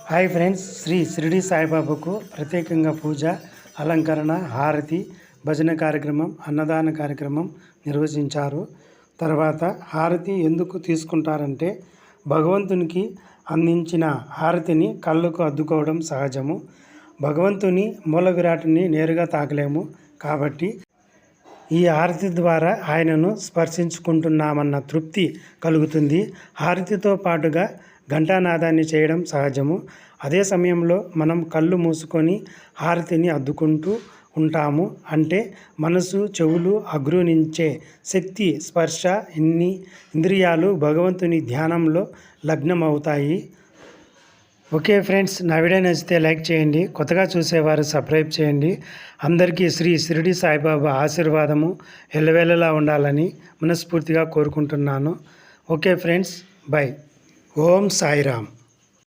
Hi friends, Shri Shirdi సాయిబాబాకు ప్రత్యేకంగా పూజ, అలంకరణ, హారతి, భజన కార్యక్రమం, అన్నదాన కార్యక్రమం నిర్వహించారు. తర్వాత హారతి ఎందుకు తీసుకుంటారంటే భగవంతునికి అందించిన హారతిని కళ్ళకు అద్దుకోవడం సహజము. భగవంతుని మూల విరాట్ని నేరుగా తాకలేము కాబట్టి ఈ హారతి ద్వారా ఆయనను స్పర్శించుకుంటున్నామన్న తృప్తి కలుగుతుంది. హారతితో పాటుగా ఘంటానాదాన్ని చేయడం సహజము. అదే సమయంలో మనం కళ్ళు మూసుకొని హారతిని అద్దుకుంటూ ఉంటాము. అంటే మనసు, చెవులు, అగ్రునించే శక్తి, స్పర్శ, ఇంద్రియాలు భగవంతుని ధ్యానంలో లగ్నమవుతాయి. ఓకే ఫ్రెండ్స్, నా వీడియో నచ్చితే లైక్ చేయండి. కొత్తగా చూసేవారు సబ్స్క్రైబ్ చేయండి. అందరికీ శ్రీ షిరిడి సాయిబాబా ఆశీర్వాదము ఎల్లవేళలా ఉండాలని మనస్ఫూర్తిగా కోరుకుంటున్నాను. Okay friends, bye. Om Sairam.